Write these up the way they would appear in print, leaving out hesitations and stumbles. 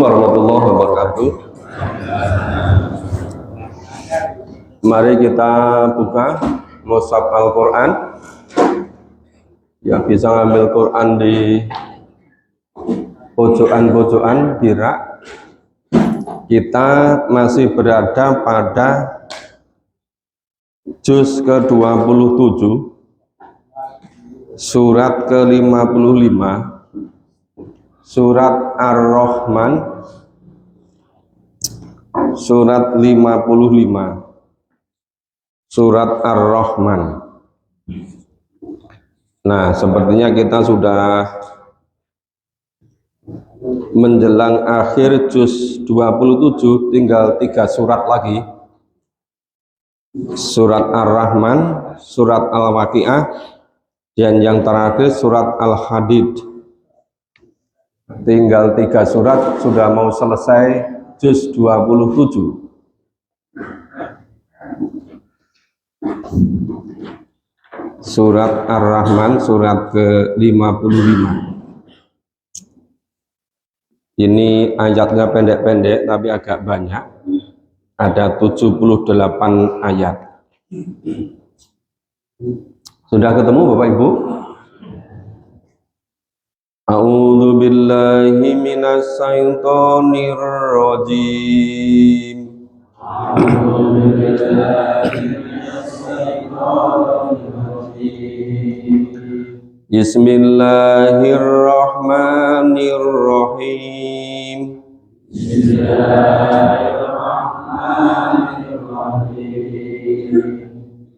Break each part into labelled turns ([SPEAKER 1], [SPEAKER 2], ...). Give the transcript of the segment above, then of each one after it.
[SPEAKER 1] warahmatullahi wabarakatuh. Mari kita buka mushaf Al-Quran. Ya, bisa ngambil Quran di pojokan-pojokan di rak. Kita masih berada pada juz ke-27, surat ke-55, surat Ar-Rahman, surat 55, surat Ar-Rahman. Nah, sepertinya kita sudah menjelang akhir juz 27, tinggal 3 surat lagi. Surat Ar-Rahman, surat Al-Waqi'ah, dan yang terakhir surat Al-Hadid. Tinggal 3 surat sudah mau selesai juz 27. Surat Ar-Rahman, surat ke-55. Ini ayatnya pendek-pendek tapi agak banyak. Ada 78 ayat. Sudah ketemu Bapak Ibu? A'udzu billahi minas syaitonir rajim. A'udzu billahi minas syaitonir rajim. Bismillahirrahmanirrahim. Bismillahirrahmanirrahim.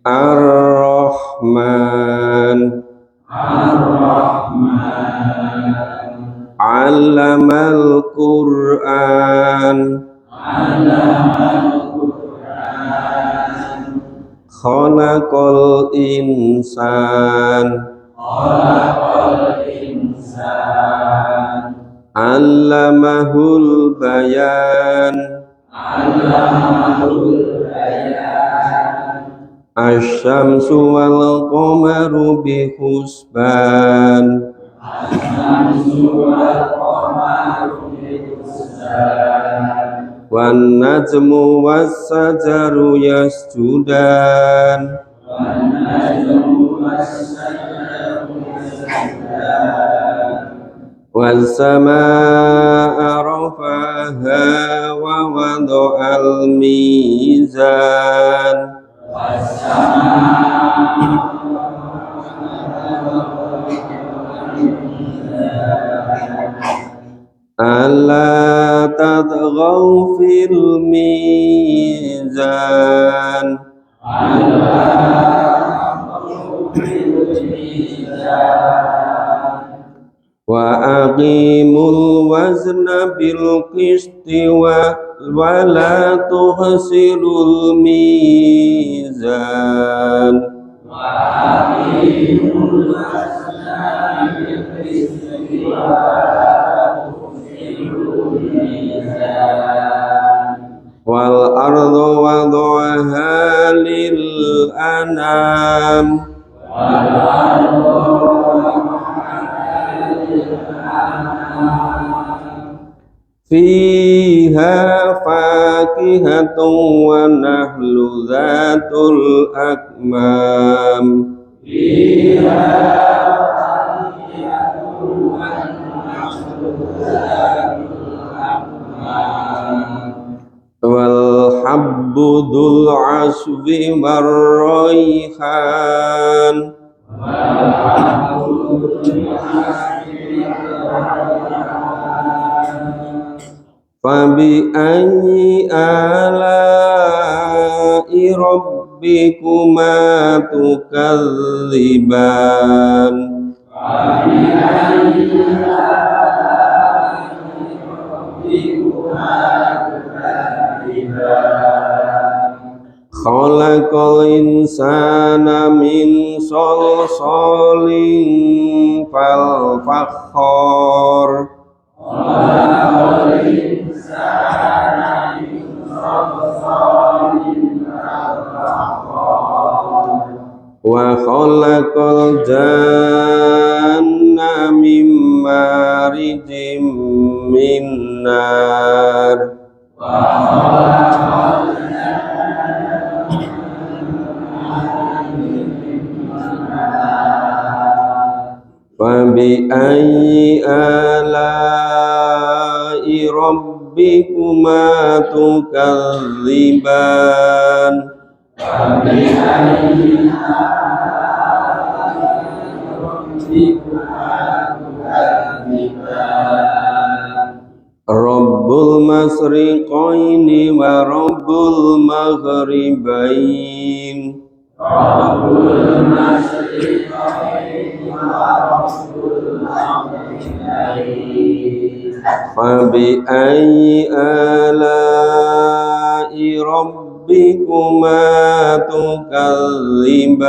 [SPEAKER 1] Ar-Rahman, Ar-Rahman, Allamal Qur'an, Allamal Qur'an, Khalaqal Insan, Khalaqal Insan, Allamahul Bayan, Allamahul Bayan, Asy-syamsu wal qamaru bihusban, Asy-syamsu wal qamaru bihusban, wan najmu was sajaru yasjudan, wan najmu was sajaru yasjudan, was samaa'a rafaha wa wada'al mizan, alla tadghaw fil mizan, wa aqimul wazna bil qisti wa la tuhsirul mizan, wa aqimul wazna bil qisti wa la tuhsirul mizan, wal ardu wada'aha lil anam, wal ardu fiha fakihatun wa nahlu dhatul akmam, fiha fakihatun wa nahlu dhatul akmam, wal habbu dhul asfi war rayhan, wal habbu dhul asfi fabi ayyi ala'i rabbikuma tukadziban, fabi ayyi ala'i rabbikuma tukadziban, khalaqal insana min salsalin fal fakhar, wa khalaqal janna min مارج من نار فبأي آلاء ربكما تكذبان Rabbul Masriqaini wa Rabbul Maghribain Fabi'ayyi ala'i rabbikuma tukadziban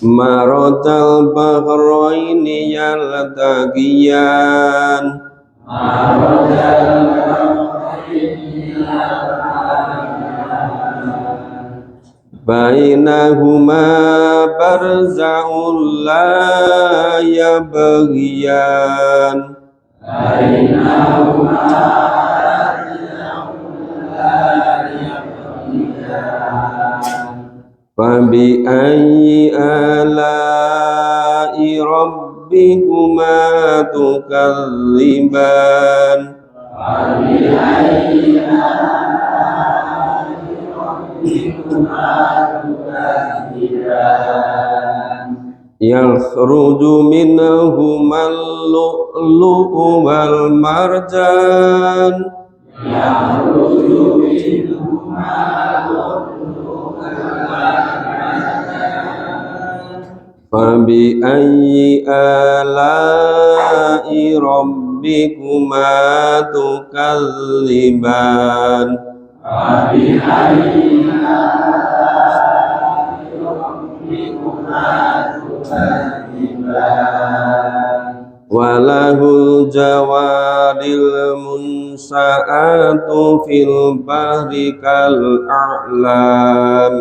[SPEAKER 1] Marajal bahraini yaltaqiyan Bainahuma barzakhun la yabghiyan Fabi'ayyi ala'i rabbikuma tukadziban Yakhruju minhumal lu'lu'u wal marjan Fabi'ayyi ala'i rabbikuma tukadziban Walahul jawaril munsa'atu fil bahri kal a'lam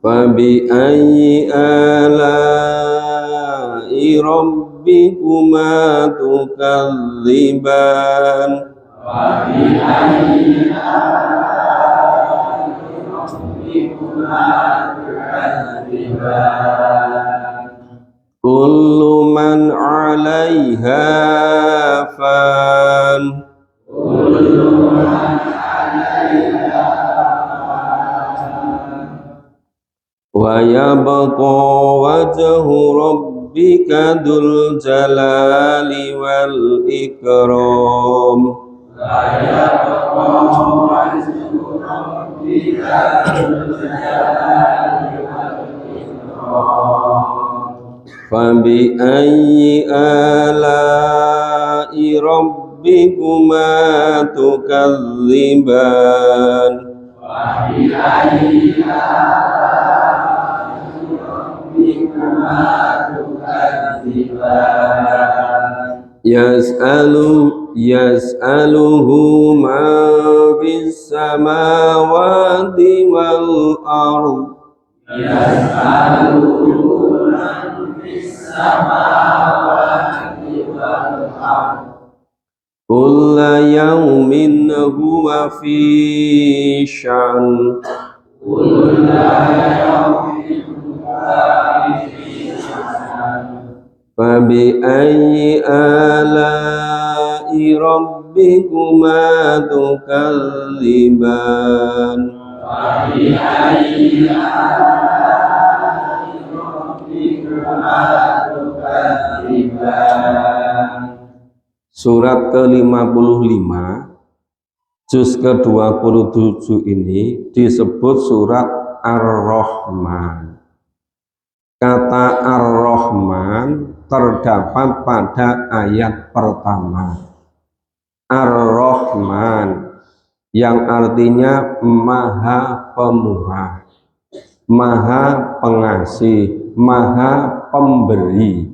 [SPEAKER 1] Fabi'ayyi ala'i rabbikuma tukadziban Kullu man 'alaiha fan wa yabqa wajhu rabbika dzul jalali wal ikram Fabi'ayyi ala'i rabbikuma tukadziban Yas'aluhu ma fis samawati wal ardh Kulla yawmin huwa fi sha'n Fabi'ayyi ala'i rabbikuma tukadziban Surat ke-55 juz ke-27 ini disebut surat Ar-Rahman. Kata Ar-Rahman terdapat pada ayat pertama. Ar-Rahman yang artinya Maha Pemurah. Maha Pengasih, Maha Pemberi,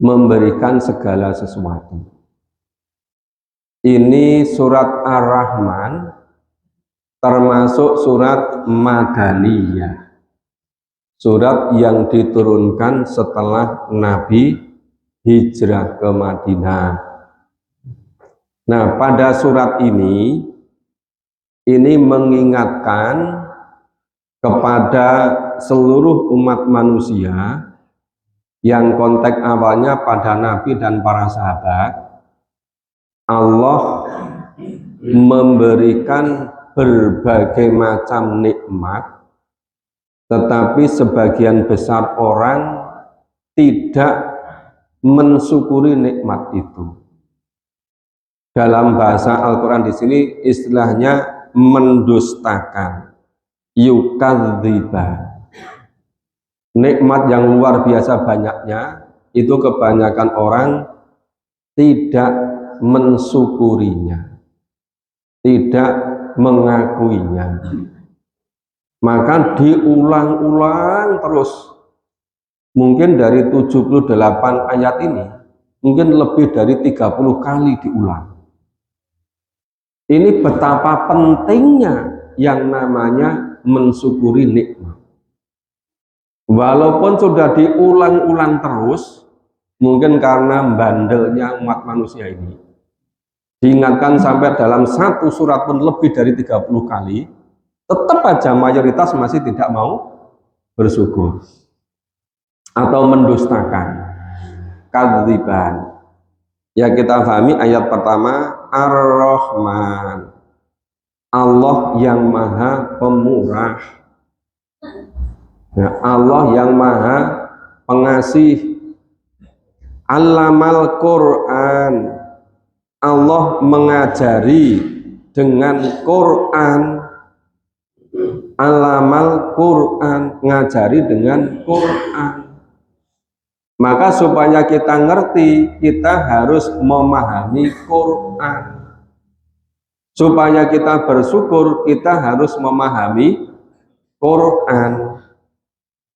[SPEAKER 1] memberikan segala sesuatu. Ini surat Ar-Rahman, termasuk surat Madaniyah, surat yang diturunkan setelah Nabi hijrah ke Madinah. Nah, pada surat ini mengingatkan kepada seluruh umat manusia yang konteks awalnya pada Nabi dan para sahabat. Allah memberikan berbagai macam nikmat, tetapi sebagian besar orang tidak mensyukuri nikmat itu. Dalam bahasa Al-Quran di sini istilahnya mendustakan, yukadziba. Nikmat yang luar biasa banyaknya itu kebanyakan orang tidak mensyukurinya, tidak mengakuinya. Maka diulang-ulang terus. Mungkin dari 78 ayat ini mungkin lebih dari 30 kali diulang. Ini betapa pentingnya yang namanya mensyukuri nikmat. Walaupun sudah diulang-ulang terus, mungkin karena bandelnya umat manusia ini, diingatkan sampai dalam satu surat pun lebih dari 30 kali, tetap aja mayoritas masih tidak mau bersyukur atau mendustakan, kadziban. Ya, kita pahami ayat pertama, Ar-Rahman, Allah yang Maha Pemurah. Nah, Allah yang Maha Pengasih. Allamal Quran, Allah mengajari dengan Quran. Allamal Quran, ngajari dengan Quran. Maka supaya kita ngerti, kita harus memahami Quran. Supaya kita bersyukur, kita harus memahami Quran.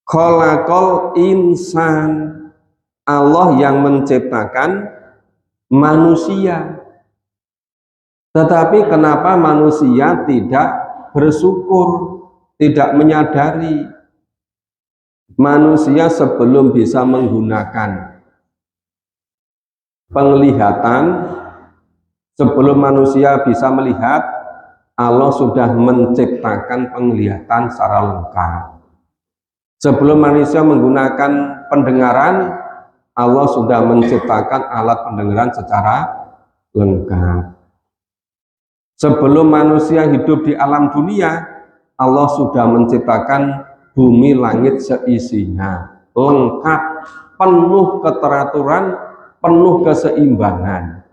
[SPEAKER 1] Khalaqal insan, Allah yang menciptakan manusia. Tetapi kenapa manusia tidak bersyukur, tidak menyadari? Manusia sebelum bisa menggunakan penglihatan, sebelum manusia bisa melihat, Allah sudah menciptakan penglihatan secara lengkap. Sebelum manusia menggunakan pendengaran, Allah sudah menciptakan alat pendengaran secara lengkap. Sebelum manusia hidup di alam dunia, Allah sudah menciptakan bumi langit seisinya, lengkap, penuh keteraturan, penuh keseimbangan.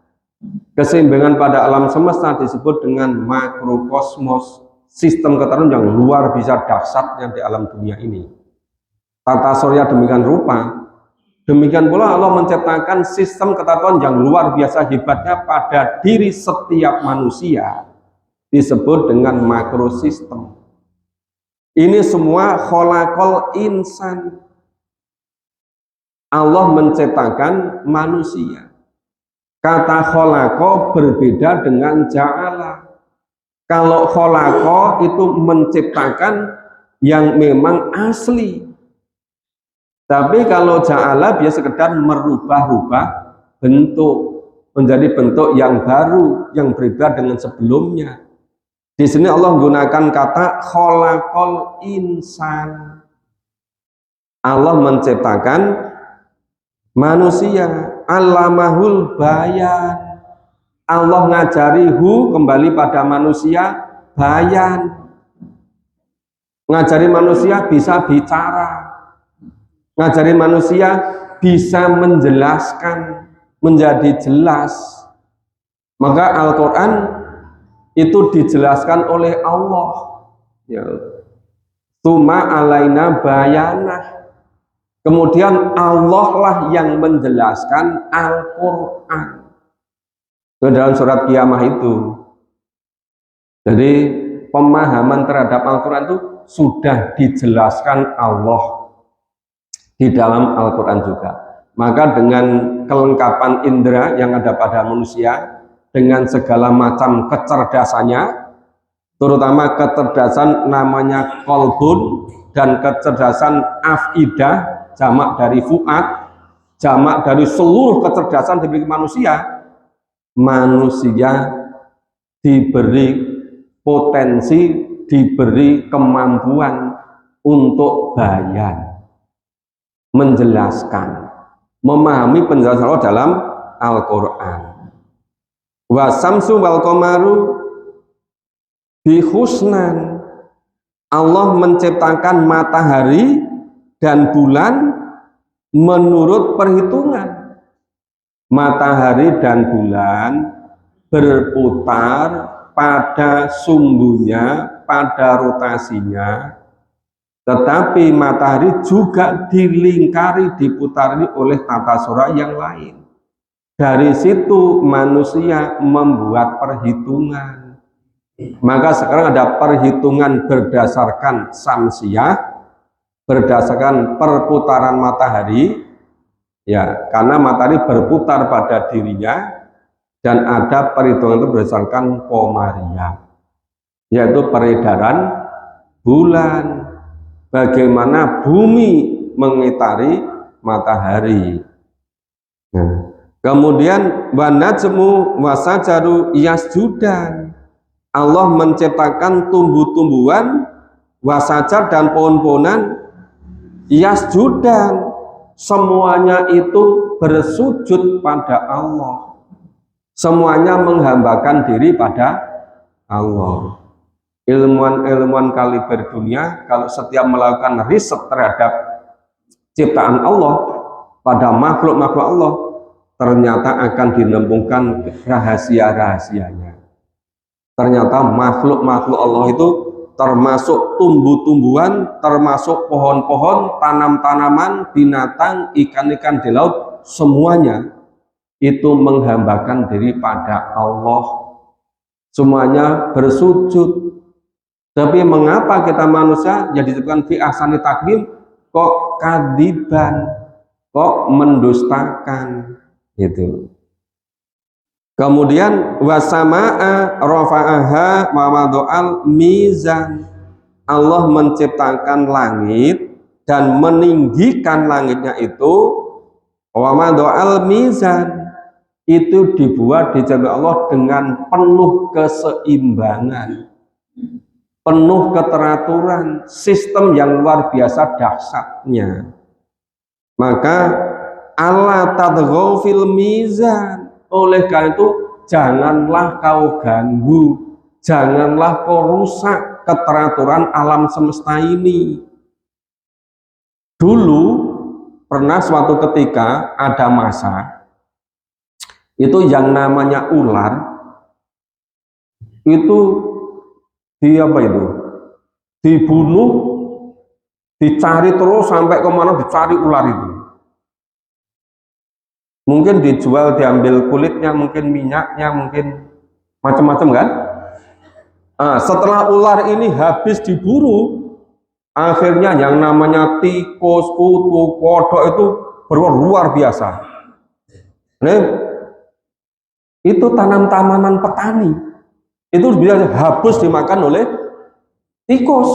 [SPEAKER 1] Keseimbangan pada alam semesta disebut dengan makrokosmos, sistem keteraturan yang luar biasa dahsyatnya di alam dunia ini. Tata surya demikian rupa, demikian pula Allah menciptakan sistem keteraturan yang luar biasa hebatnya pada diri setiap manusia, disebut dengan makrosistem. Ini semua khalaqal insan. Allah menciptakan manusia. Kata khalaqa berbeda dengan ja'ala. Kalau khalaqa itu menciptakan yang memang asli. Tapi kalau ja'ala biasa sekedar merubah-rubah bentuk, menjadi bentuk yang baru, yang berbeda dengan sebelumnya. Di sini Allah menggunakan kata khalaqal insan. Allah menciptakan manusia, allamahul bayan. Allah ngajari kembali pada manusia bayan. Ngajari manusia bisa bicara. Ngajari manusia bisa menjelaskan, menjadi jelas. Maka Al-Quran itu dijelaskan oleh Allah. Ya. Tsumma alaina bayanah. Kemudian Allah lah yang menjelaskan Al-Quran. Itu dalam surat Qiyamah itu. Jadi pemahaman terhadap Al-Quran itu sudah dijelaskan Allah di dalam Al-Quran juga. Maka dengan kelengkapan indera yang ada pada manusia, dengan segala macam kecerdasannya, terutama kecerdasan namanya kolbun dan kecerdasan afidah, jamak dari fuad, jamak dari seluruh kecerdasan dimiliki manusia. Manusia diberi potensi, diberi kemampuan untuk bayan, menjelaskan, memahami penjelasan Allah dalam Al-Quran. Wa samsu wal qamaru bihusnan. Allah menciptakan matahari dan bulan menurut perhitungan. Matahari dan bulan berputar pada sumbunya, pada rotasinya, tetapi matahari juga dilingkari, diputari oleh tata surya yang lain. Dari situ manusia membuat perhitungan. Maka sekarang ada perhitungan berdasarkan samsiah, berdasarkan perputaran matahari, ya, karena matahari berputar pada dirinya, dan ada perhitungan itu berdasarkan komariah, yaitu peredaran bulan, bagaimana bumi mengitari matahari. Nah, kemudian wanajmu wasajaru yasjudan. Allah menciptakan tumbuh-tumbuhan, wasajar dan pohon-pohonan yasjudan, semuanya itu bersujud pada Allah, semuanya menghambakan diri pada Allah. Ilmuwan-ilmuwan kaliber dunia kalau setiap melakukan riset terhadap ciptaan Allah pada makhluk-makhluk Allah, ternyata akan dinemukan rahasia-rahasianya. Ternyata makhluk-makhluk Allah itu termasuk tumbuh-tumbuhan, termasuk pohon-pohon, tanam-tanaman, binatang, ikan-ikan di laut, semuanya itu menghambakan diri pada Allah, semuanya bersujud. Tapi mengapa kita manusia yang disebutkan fi ahsani takdim kok kadiban, kok mendustakan gitu. Kemudian wasama'a rafa'aha wa wadu'al mizan. Allah menciptakan langit dan meninggikan langitnya itu, wa wadu'al mizan, itu dibuat di jalan Allah dengan penuh keseimbangan, penuh keteraturan, sistem yang luar biasa dahsyatnya. Maka ala tadghaw fil mizan, oleh karena itu janganlah kau ganggu, janganlah kau rusak keteraturan alam semesta ini. Dulu pernah suatu ketika ada masa itu yang namanya ular itu dibunuh, dicari terus sampai kemana dicari ular itu. Mungkin dijual, diambil kulitnya, mungkin minyaknya, mungkin macam-macam kan. Setelah ular ini habis diburu, akhirnya yang namanya tikus, kutu, kodok itu luar biasa. Nah, itu tanam-tanaman petani itu bisa habis dimakan oleh tikus.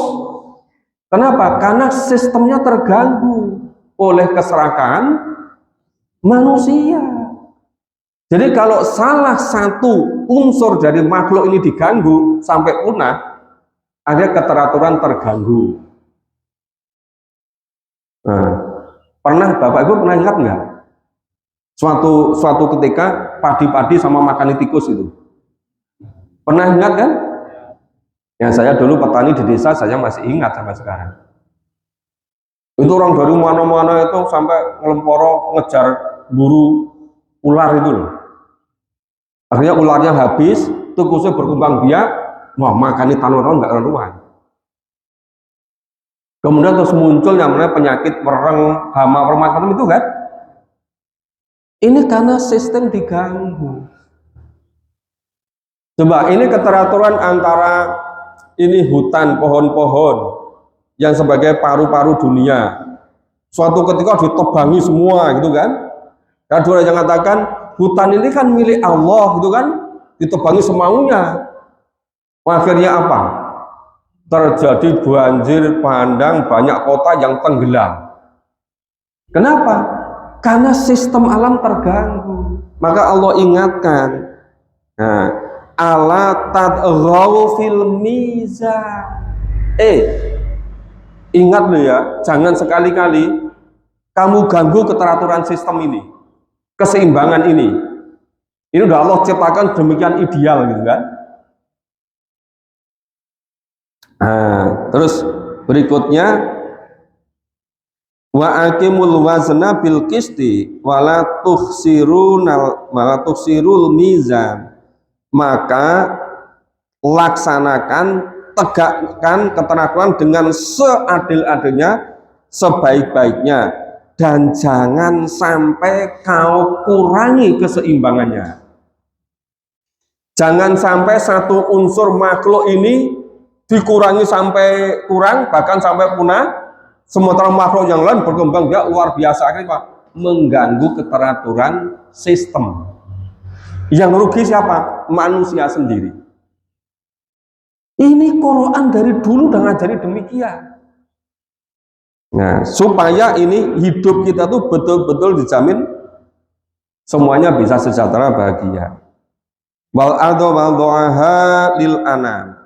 [SPEAKER 1] Kenapa? Karena sistemnya terganggu oleh keserakahan manusia. Jadi kalau salah satu unsur dari makhluk ini diganggu sampai punah, akhirnya keteraturan terganggu. Nah, pernah Bapak Ibu pernah ingat nggak? Suatu ketika padi-padi sama makan tikus itu. Pernah ingat kan? Ya, saya dulu petani di desa, saya masih ingat sampai sekarang. Itu orang dari mana-mana itu sampai ngelemporo ngejar buru ular itu loh. Akhirnya ularnya habis, tikusnya berkembang biak, wah makani tanaman nggak karuan. Kemudian terus muncul yang namanya penyakit mereng, hama, macam itu kan? Ini karena sistem diganggu. Coba ini keteraturan antara ini hutan, pohon-pohon, yang sebagai paru-paru dunia. Suatu ketika ditebangi semua gitu kan. Dan ada yang mengatakan hutan ini kan milik Allah gitu kan, ditebangi semaunya. Akhirnya apa? Terjadi banjir bandang, banyak kota yang tenggelam. Kenapa? Karena sistem alam terganggu. Maka Allah ingatkan, nah, ala tadghaw fil mizan. Ingat loh ya, jangan sekali-kali kamu ganggu keteraturan sistem ini, keseimbangan ini. Ini udah Allah ciptakan demikian ideal gitu kan. Nah, terus berikutnya wa aqimul wazna bil qisti wala tukhsirul mizan. Maka laksanakan, tegakkan keteraturan dengan seadil-adilnya, sebaik-baiknya, dan jangan sampai kau kurangi keseimbangannya. Jangan sampai satu unsur makhluk ini dikurangi sampai kurang, bahkan sampai punah, sementara makhluk yang lain berkembang dia luar biasa. Akhirnya mengganggu keteraturan sistem. Yang rugi siapa? Manusia sendiri. Ini Quran dari dulu udah ngajari demikian. Nah, supaya ini hidup kita tuh betul-betul dijamin semuanya bisa sejahtera, bahagia. Wal ardu wada'aha lil anam.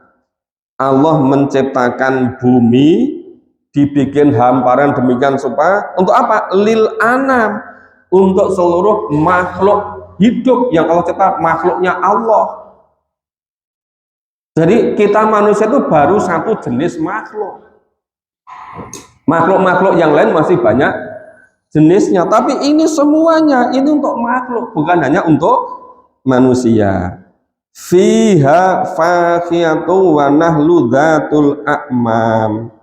[SPEAKER 1] Allah menciptakan bumi, dibikin hamparan demikian supaya untuk apa? Lil anam, untuk seluruh makhluk hidup yang Allah cipta, makhluknya Allah. Jadi kita manusia itu baru satu jenis makhluk. Makhluk-makhluk yang lain masih banyak jenisnya, tapi ini semuanya ini untuk makhluk, bukan hanya untuk manusia. Fiha fakhiyatu wa nahlu dzatul a'mam.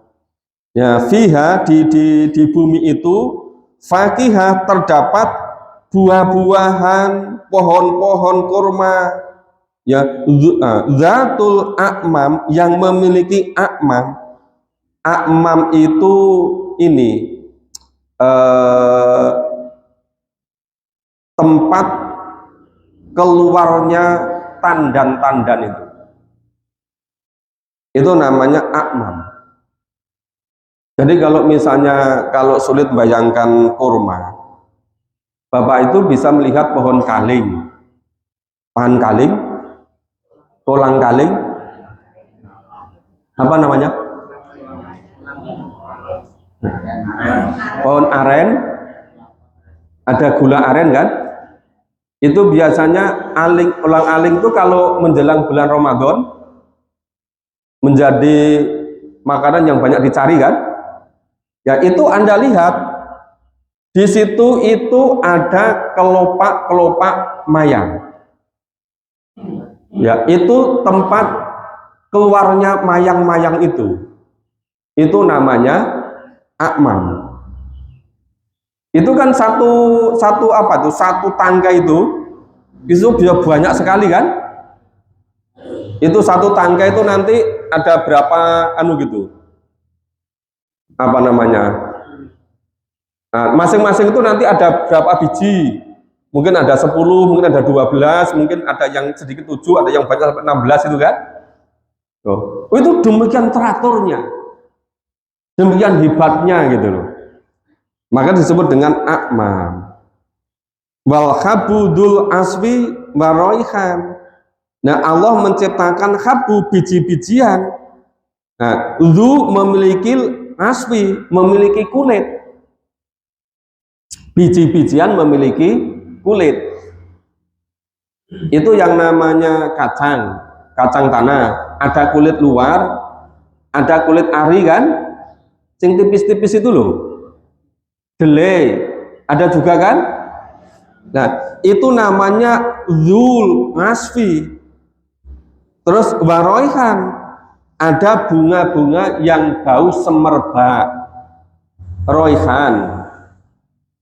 [SPEAKER 1] Ya, fiha di bumi itu fakihah, terdapat buah-buahan, pohon-pohon kurma, ya, dzatul a'mam, yang memiliki a'mam. A'mam itu ini tempat keluarnya tandan-tandan itu namanya a'mam. Jadi kalau misalnya kalau sulit bayangkan kurma, Bapak itu bisa melihat pohon kaling, pohon kaling, tulang kaling, apa namanya? Pohon aren, ada gula aren kan? Itu biasanya ulang aling itu kalau menjelang bulan Ramadan menjadi makanan yang banyak dicari kan? Ya, itu Anda lihat di situ itu ada kelopak-kelopak mayang. Ya, itu tempat keluarnya mayang-mayang itu. Itu namanya a'mam. Itu kan satu apa tuh? Satu tangga itu bisa banyak sekali kan? Itu satu tangga itu nanti ada berapa gitu? Apa namanya? Nah, masing-masing itu nanti ada berapa biji? Mungkin ada 10, mungkin ada 12, mungkin ada yang sedikit 7, ada yang banyak sampai 16 itu kan? Oh, itu demikian teraturnya. Demikian hebatnya gitu loh. Maka disebut dengan a'mam. Wal habudul aswi waroihan. Nah, Allah menciptakan habu, biji-bijian. Nah, lu memiliki aswi, memiliki kulit. Biji-bijian memiliki kulit. Itu yang namanya kacang tanah. Ada kulit luar, ada kulit ari kan? Sing tipis-tipis itu loh. Delay, ada juga kan? Nah, itu namanya zul asfi. Terus waroihan, ada bunga-bunga yang bau semerbak. Roihan,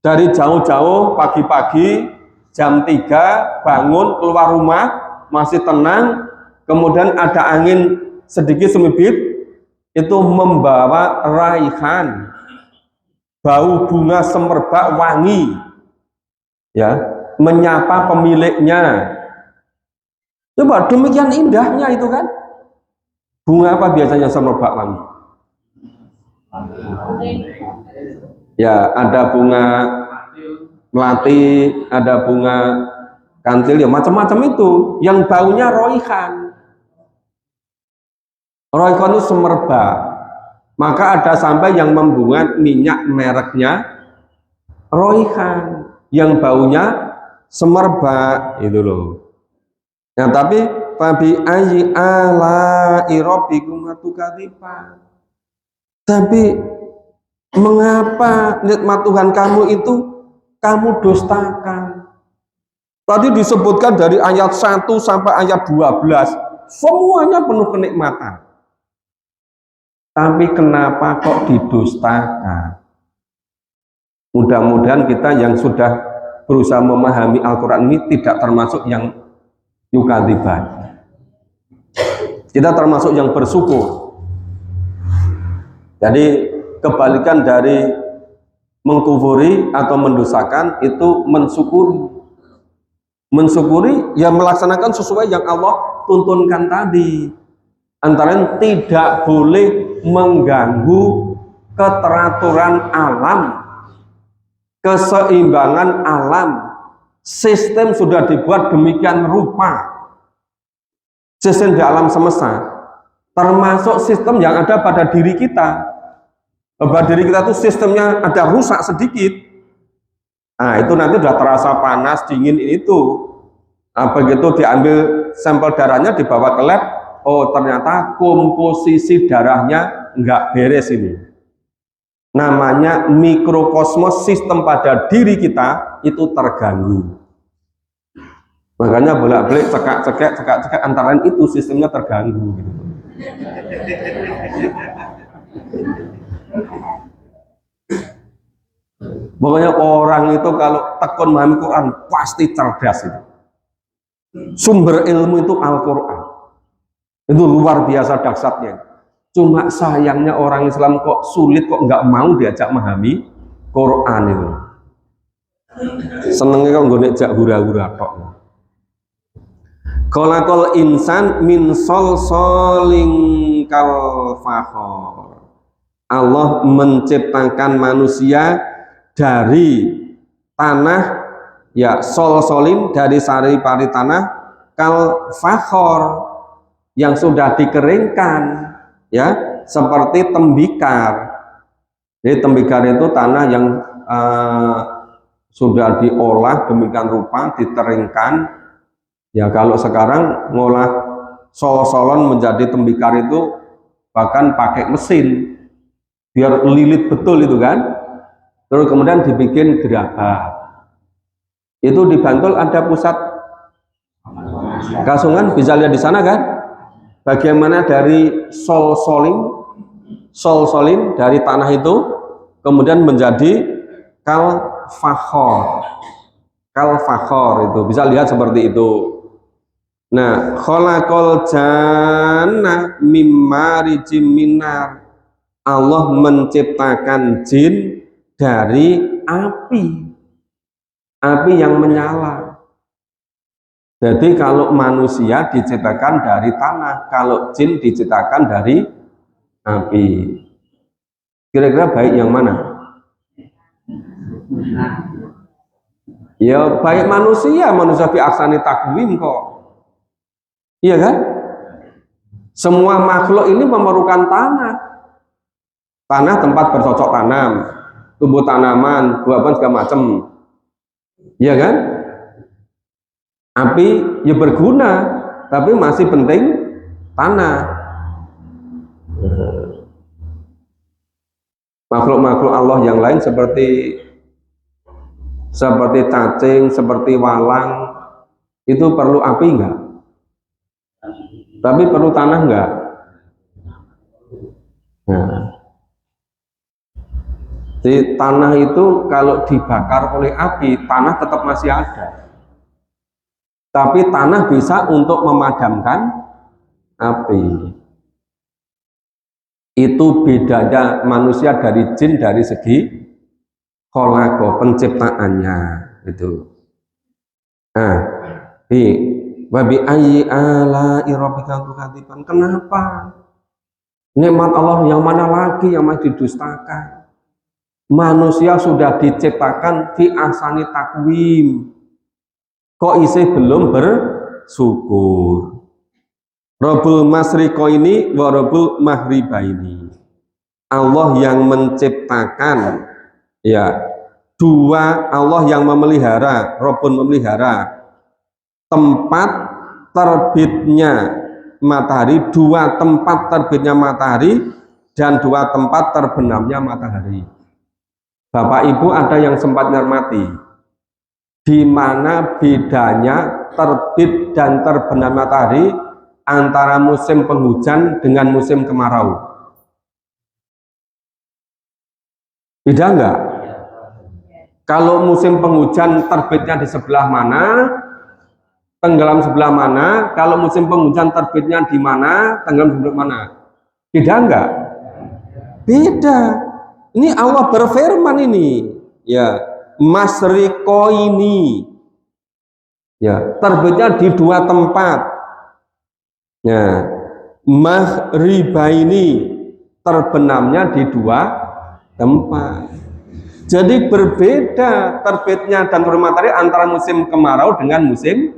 [SPEAKER 1] dari jauh-jauh pagi-pagi jam 3 bangun keluar rumah masih tenang, kemudian ada angin sedikit semibit, itu membawa raihan, bau bunga semerbak wangi, ya, menyapa pemiliknya. Coba demikian indahnya itu kan. Bunga apa biasanya semerbak wangi? Ya, ada bunga melati, ada bunga kantil, ya macam-macam itu yang baunya roihan. Roihan itu semerbak. Maka ada sampai yang membuat minyak mereknya roihan, yang baunya semerbak itu loh. Nah, tapi fabi ayyi ala'i rabbikum tukadziban. Tapi mengapa nikmat Tuhan kamu itu kamu dustakan? Tadi disebutkan dari ayat 1 sampai ayat 12, semuanya penuh kenikmatan. Tapi kenapa kok didustakan? Mudah-mudahan kita yang sudah berusaha memahami Al-Quran ini tidak termasuk yang yukadziban. Kita termasuk yang bersyukur. Jadi kebalikan dari mengkufuri atau mendustakan itu mensyukuri. Mensyukuri ya melaksanakan sesuai yang Allah tuntunkan tadi. Antara lain tidak boleh mengganggu keteraturan alam, keseimbangan alam. Sistem sudah dibuat demikian rupa. Sistem di alam semesta, termasuk sistem yang ada pada diri kita. Pada diri kita tuh sistemnya ada rusak sedikit. Nah, itu nanti udah terasa panas, dingin itu. Nah, begitu diambil sampel darahnya dibawa ke lab, oh ternyata komposisi darahnya nggak beres ini. Namanya mikrokosmos, sistem pada diri kita itu terganggu. Makanya bolak-balik cekak-cekak antara lain itu sistemnya terganggu. Pokoknya orang itu kalau tekun memahami Quran pasti cerdas itu. Sumber ilmu itu Al-Quran. Itu luar biasa dahsyatnya. Cuma sayangnya orang Islam kok sulit, kok nggak mau diajak memahami Quran itu. Senengnya kok nggak jak hura-hura tok. Khalaqal insan min solsoling kal fakhor. Allah menciptakan manusia dari tanah, ya solsolin, dari sari-pari tanah, kal fakhor, yang sudah dikeringkan, ya seperti tembikar. Jadi tembikar itu tanah yang sudah diolah demikian rupa, diteringkan. Ya kalau sekarang ngolah sol-solon menjadi tembikar itu bahkan pakai mesin biar lilit betul itu kan. Terus kemudian dibikin gerabah. Itu di Bantul ada pusat kasungan, bisa lihat di sana kan? Bagaimana dari sol-solin dari tanah itu kemudian menjadi kal fakhor itu bisa lihat seperti itu. Nah, khalaqal jannah mimma rijim minar. Allah menciptakan jin dari api yang menyala. Jadi kalau manusia diciptakan dari tanah, kalau jin diciptakan dari api. Kira-kira baik yang mana? Ya baik manusia fi ahsani taqwim kok. Iya kan? Semua makhluk ini memerlukan tanah. Tanah tempat bercocok tanam, tumbuh tanaman, buah-buahan segala macam. Iya kan? Api ya berguna, tapi masih penting tanah. Makhluk-makhluk Allah yang lain seperti cacing, seperti walang, itu perlu api enggak? Tapi perlu tanah enggak? Nah, jadi tanah itu kalau dibakar oleh api, tanah tetap masih ada. Tapi tanah bisa untuk memadamkan api. Itu bedanya manusia dari jin dari segi khalaqa, penciptaannya itu. Nah, wabi ayyi ala rabbika tukadziban. Kenapa? Nikmat Allah yang mana lagi yang masih didustakan? Manusia sudah diciptakan fi ahsani takwim. Kok isih belum bersyukur? Rabbul Masriqo ini wa Rabbul Mahriba ini. Allah yang menciptakan, ya, dua, Allah yang memelihara, Rabbun memelihara tempat terbitnya matahari, dua tempat terbitnya matahari dan dua tempat terbenamnya matahari. Bapak Ibu ada yang sempat ngermati di mana bedanya terbit dan terbenam matahari antara musim penghujan dengan musim kemarau? Beda enggak? Kalau musim penghujan terbitnya di sebelah mana, tenggelam sebelah mana? Kalau musim penghujan terbitnya di mana, tenggelam sebelah mana? Beda enggak? Beda. Ini Allah berfirman ini, ya, Masriqo ini, ya, terbitnya di dua tempat. Ya, Mahriba ini terbenamnya di dua tempat. Jadi berbeda terbitnya dan turun matahari antara musim kemarau dengan musim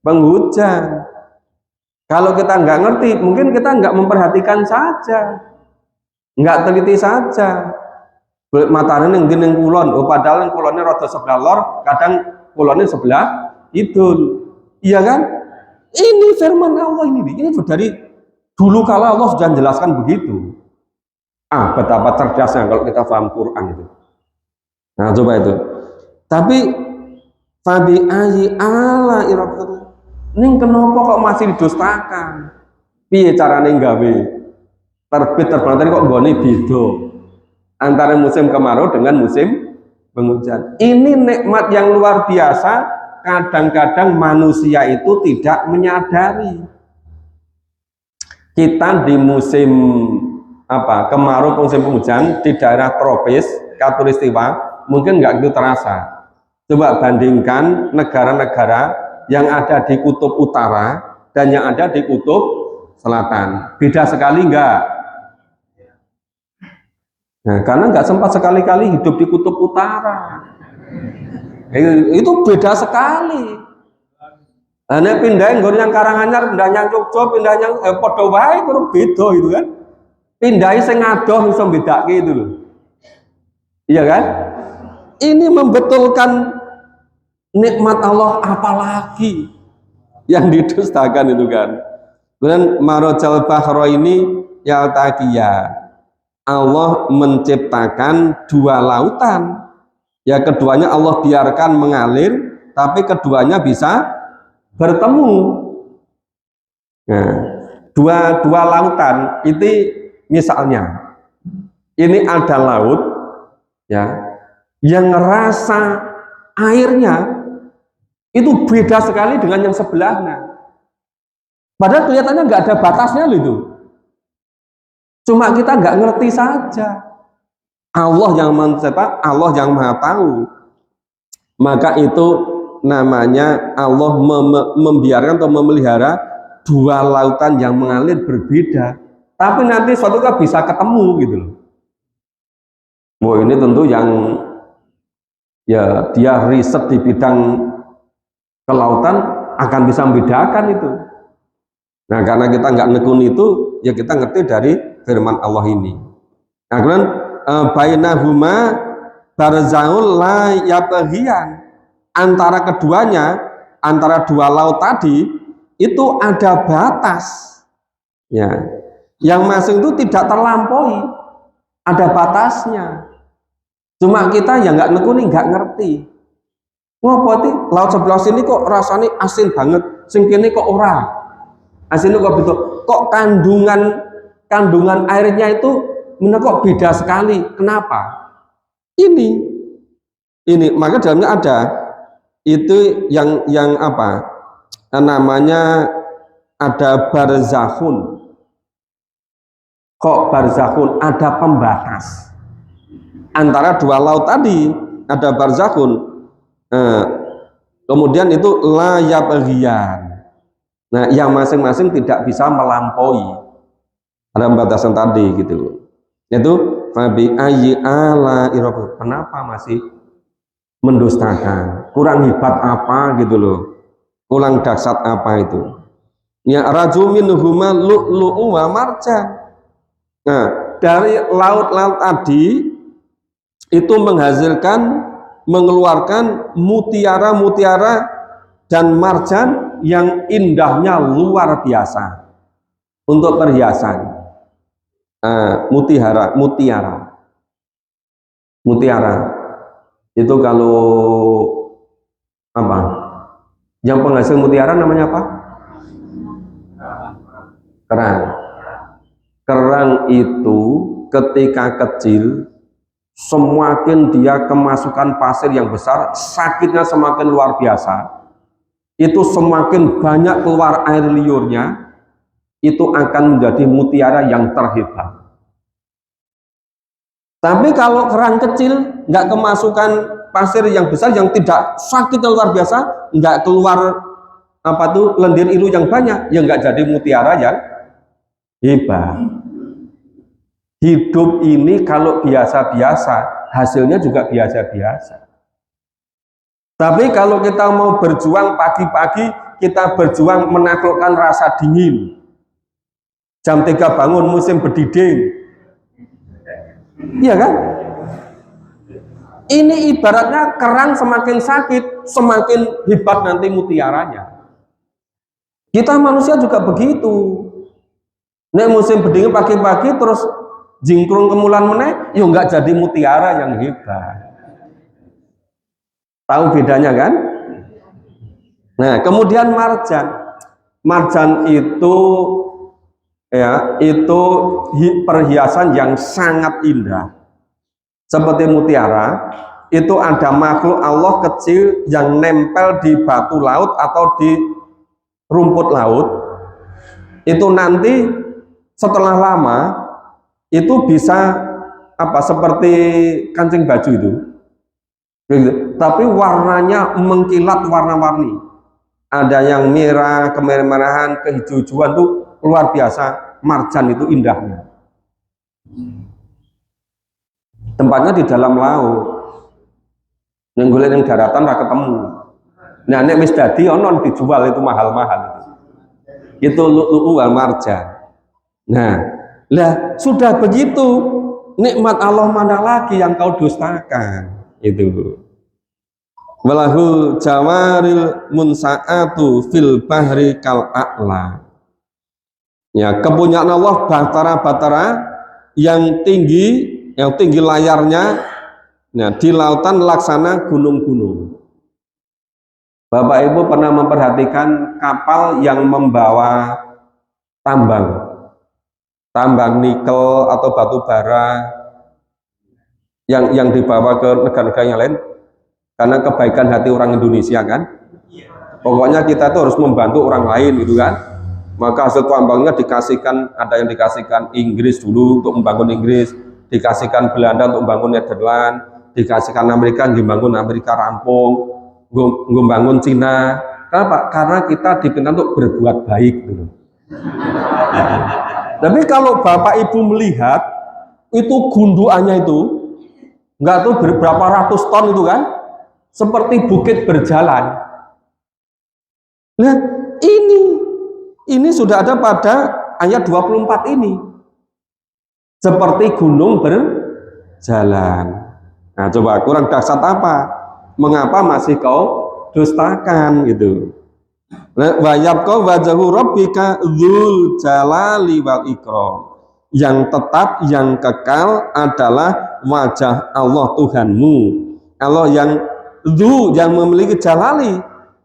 [SPEAKER 1] penghujan. Kalau kita nggak ngerti, mungkin kita nggak memperhatikan saja, nggak teliti saja. Matahari yang gini kulon, oh padahal yang kulonnya rada sebelah lor, kadang kulonnya sebelah idul, iya kan? Ini firman Allah ini dari dulu kala Allah sudah menjelaskan begitu. Betapa cerdasnya kalau kita paham Quran itu. Nah coba itu. Tapi fabi ayyi ala rabbika, ning kenapa kok masih didustakan? Piye carane gawe terbit terbenam tadi kok nggone beda antara musim kemarau dengan musim penghujan? Ini nikmat yang luar biasa. Kadang-kadang manusia itu tidak menyadari. Kita di musim kemarau, musim penghujan di daerah tropis, khatulistiwa mungkin nggak itu terasa. Coba bandingkan negara-negara yang ada di kutub utara dan yang ada di kutub selatan, beda sekali enggak? Nah, karena nggak sempat sekali-kali hidup di kutub utara. Itu beda sekali. Nah, pindahin yang Karanganyar, pindah yang Jogja, pindah yang padha wae kurang beda itu kan. Pindahi sing adoh iso bedake itu loh. Iya kan? Ini membetulkan nikmat Allah, apalagi yang didustakan itu kan. Kemudian marajal bahra ini ya taqiyya. Allah menciptakan dua lautan. Ya keduanya Allah biarkan mengalir, tapi keduanya bisa bertemu. Nah, dua lautan itu misalnya, ini ada laut, ya, yang rasa airnya itu beda sekali dengan yang sebelahnya. Padahal kelihatannya nggak ada batasnya loh itu. Cuma kita nggak ngerti saja. Allah yang mencipta, Allah yang maha tahu. Maka itu namanya Allah membiarkan atau memelihara dua lautan yang mengalir berbeda, tapi nanti suatu kali bisa ketemu gitu loh. Wah, ini tentu yang ya dia riset di bidang kelautan akan bisa membedakan itu. Nah, karena kita nggak nekuni itu, ya kita ngerti dari firman Allah ini. Nah, kemudian bainahuma barzaul la yabghiyan, antara keduanya, antara dua laut tadi itu ada batas, ya, yang masing itu tidak terlampaui, ada batasnya. Cuma kita yang nggak nekuni, nggak ngerti. Wah, berarti laut sebelah sini kok rasanya asin banget, sing kene kok ora asin, kok betul, kok kandungan airnya itu kok beda sekali. Kenapa? Ini maka dalamnya ada itu yang apa namanya, ada barzakhun. Kok barzakhun, ada pembatas antara dua laut tadi, ada barzakhun. Kemudian itu la yabghiyan. Nah, yang masing-masing tidak bisa melampaui. Ada pembatasan tadi gitu. Itu fabi ayyi ala irabu. Kenapa masih mendustakan? Kurang hebat apa gitu loh. Kurang dahsyat apa itu? Ya raju minhuma lu'lu'u wa marjan. Nah, dari laut-laut tadi itu mengeluarkan mutiara-mutiara dan marjan yang indahnya luar biasa untuk perhiasan. Mutiara itu kalau apa? Yang penghasil mutiara namanya apa? Kerang itu ketika kecil semakin dia kemasukan pasir yang besar, sakitnya semakin luar biasa. Itu semakin banyak keluar air liurnya, itu akan menjadi mutiara yang terhebat. Tapi kalau kerang kecil nggak kemasukan pasir yang besar, yang tidak sakitnya luar biasa, nggak keluar lendir ilu yang banyak, ya nggak jadi mutiara yang hebat. Hidup ini kalau biasa-biasa, hasilnya juga biasa-biasa. Tapi kalau kita mau berjuang pagi-pagi, kita berjuang menaklukkan rasa dingin. Jam 3 bangun musim berdiding. Iya kan? Ini ibaratnya kerang semakin sakit, semakin hebat nanti mutiaranya. Kita manusia juga begitu. Nek musim berdingin pagi-pagi terus jingkrung kemulan meneh, ya nggak jadi mutiara yang hebat. Tahu bedanya kan? Nah, kemudian marjan itu perhiasan yang sangat indah. Seperti mutiara, itu ada makhluk Allah kecil yang nempel di batu laut atau di rumput laut. Itu nanti setelah lama itu bisa seperti kancing baju itu, tapi warnanya mengkilat warna-warni. Ada yang merah, kemerah-merahan, kehijau-hijauan tuh luar biasa. Marjan itu indahnya. Tempatnya di dalam laut. Nenggolek yang daratan nggak ketemu. Nah, nek wis dadi ono dijual itu mahal-mahal. Itu lu'lu'u wal marjan. Nah, lah sudah begitu, nikmat Allah mana lagi yang kau dustakan? Itu. Walahul jawaril munsa'atu fil bahri kal a'la. Ya, kepunyaan Allah batara-batara yang tinggi layarnya, nah, di lautan laksana gunung-gunung. Bapak Ibu pernah memperhatikan kapal yang membawa tambang nikel atau batu bara yang dibawa ke negara-negara yang lain karena kebaikan hati orang Indonesia kan. Pokoknya kita tuh harus membantu orang lain gitu kan. Maka hasil tambangnya dikasihkan, ada yang dikasihkan Inggris dulu untuk membangun Inggris, dikasihkan Belanda untuk membangun Nederland, dikasihkan Amerika untuk membangun Amerika rampung, membangun Cina. Kenapa? Karena kita dipinta untuk berbuat baik gitu. Tapi kalau Bapak Ibu melihat itu gundukannya itu enggak tuh berapa ratus ton itu kan, seperti bukit berjalan. Nah, ini sudah ada pada ayat 24 ini. Seperti gunung berjalan. Nah, coba kurang dahsyat apa? Mengapa masih kau dustakan gitu? Wa yabqa wajhu rabbika dzul jalali wal ikram. Yang tetap, yang kekal adalah wajah Allah Tuhanmu. Allah yang yang memiliki jalali,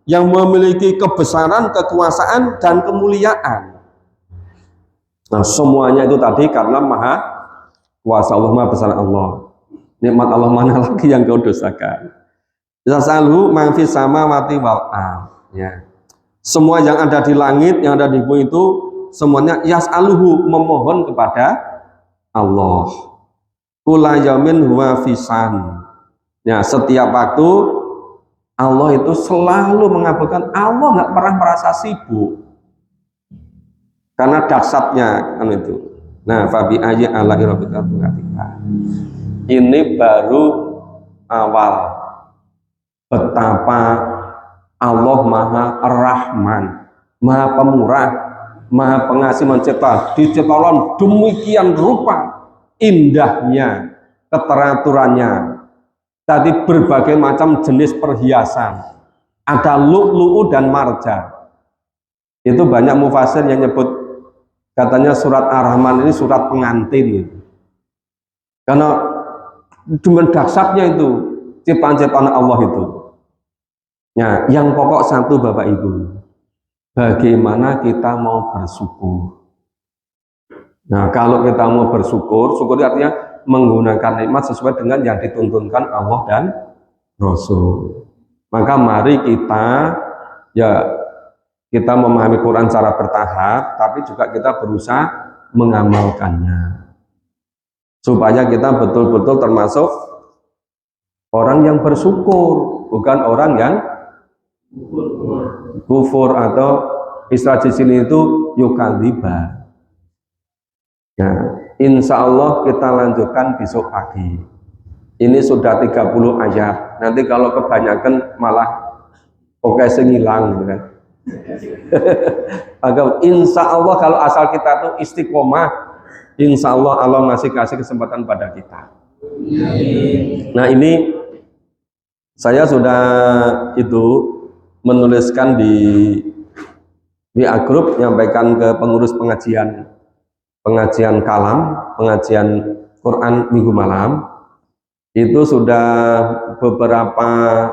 [SPEAKER 1] yang memiliki kebesaran, kekuasaan dan kemuliaan. Nah, semuanya itu tadi karena maha kuasa Allah, maha besar Allah. Nikmat Allah mana lagi yang kau dosakan? Yasalu man fis samawati wal ardh. Ya. Semua yang ada di langit, yang ada di bumi itu semuanya yas'aluhu, memohon kepada Allah. Kula yamin huwa fisan. Ya, setiap waktu Allah itu selalu mengabulkan. Allah nggak pernah merasa sibuk. Karena dahsyatnya kan itu. Nah, fabi ayyi ala'i rabbika tukadziban. Ini baru awal betapa Allah Maha Rahman, Maha Pemurah, Maha Pengasih mencipta. Diciptakan demikian rupa indahnya, keteraturannya. Tadi berbagai macam jenis perhiasan. Ada lu'lu'u dan marjan. Itu banyak mufasir yang nyebut katanya surat Ar-Rahman ini surat pengantin gitu. Karena dengan dahsyatnya itu ciptaan-ciptaan Allah itu. Nah, yang pokok satu Bapak Ibu, bagaimana kita mau bersyukur. Nah, kalau kita mau bersyukur, syukur artinya menggunakan nikmat sesuai dengan yang dituntunkan Allah dan Rasul. Maka mari kita memahami Quran secara bertahap, tapi juga kita berusaha mengamalkannya. Supaya kita betul-betul termasuk orang yang bersyukur, bukan orang yang kufur atau istilah di sini itu yukadziba. Nah, insya Allah kita lanjutkan besok pagi. Ini sudah 30 ayat. Nanti kalau kebanyakan malah pokoknya ngilang gitu kan. Maka insya Allah kalau asal kita tuh istiqomah, insya Allah Allah masih kasih kesempatan pada kita. Nah, ini saya sudah menuliskan di WA Group, nyampaikan ke pengurus pengajian kalam, pengajian Quran minggu malam. Itu sudah beberapa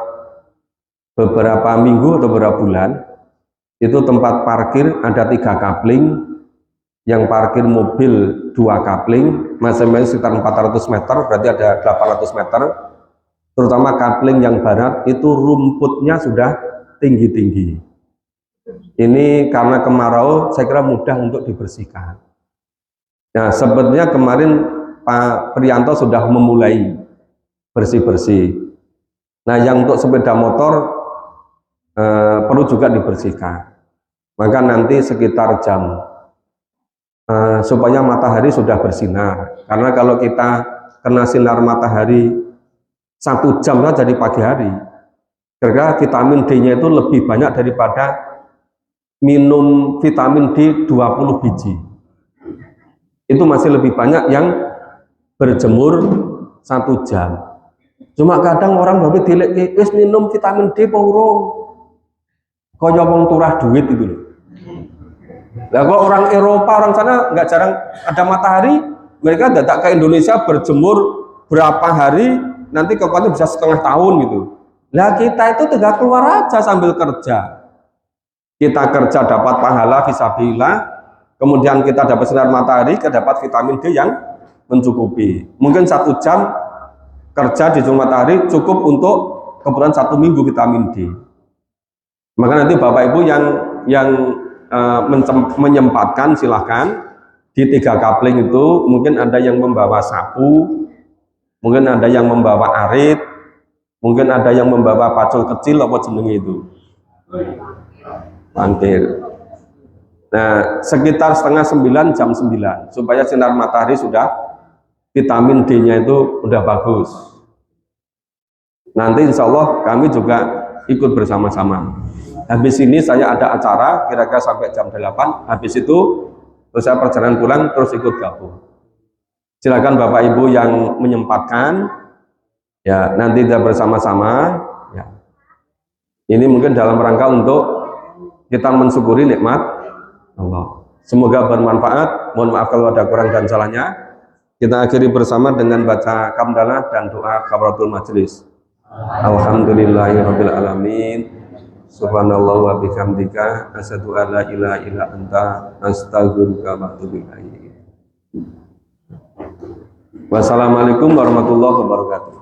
[SPEAKER 1] minggu atau beberapa bulan. Itu tempat parkir ada 3 kapling, yang parkir mobil 2 kapling, masing-masing sekitar 400 meter, berarti ada 800 meter. Terutama kapling yang barat itu rumputnya sudah tinggi-tinggi. Ini karena kemarau, saya kira mudah untuk dibersihkan. Nah, sebetulnya kemarin Pak Prianto sudah memulai bersih-bersih. Nah, yang untuk sepeda motor perlu juga dibersihkan. Maka nanti sekitar jam supaya matahari sudah bersinar. Karena kalau kita kena sinar matahari 1 jam saja di pagi hari, kira-kira vitamin D-nya itu lebih banyak daripada minum vitamin D 20 biji. Itu masih lebih banyak yang berjemur 1 jam. Cuma kadang orang baru dilek wis minum vitamin D apa urung? Kaya wong turah duit itu loh. Lah kalau orang Eropa, orang sana nggak jarang ada matahari, mereka datang ke Indonesia berjemur berapa hari, nanti kekuatannya bisa setengah tahun gitu. Lah kita itu tinggal keluar aja sambil kerja. Kita kerja dapat pahala fisabilillah, kemudian kita dapat sinar matahari, kita dapat vitamin D yang mencukupi. Mungkin 1 jam kerja di sinar matahari cukup untuk kebutuhan 1 minggu vitamin D. Maka nanti Bapak Ibu yang menyempatkan silahkan di 3 kapling itu, mungkin ada yang membawa sapu, mungkin ada yang membawa arit, mungkin ada yang membawa pacul kecil apa jenenge itu, pangkir. Nah, sekitar setengah 9, jam 9, supaya sinar matahari sudah vitamin D-nya itu udah bagus. Nanti insya Allah kami juga ikut bersama-sama. Habis ini saya ada acara kira-kira sampai jam 8. Habis itu terus saya perjalanan pulang, terus ikut gabung. Silakan Bapak Ibu yang menyempatkan, ya nanti kita bersama-sama. Ya. Ini mungkin dalam rangka untuk kita mensyukuri nikmat Allah. Semoga bermanfaat. Mohon maaf kalau ada kurang dan salahnya. Kita akhiri bersama dengan baca hamdalah dan doa kafaratul majelis. Alhamdulillahirabbil alamin. Subhanallah wa bihamdika asyhadu an la ilaha illa anta astaghfiruka wa atubu ilaik. Wassalamualaikum warahmatullahi wabarakatuh.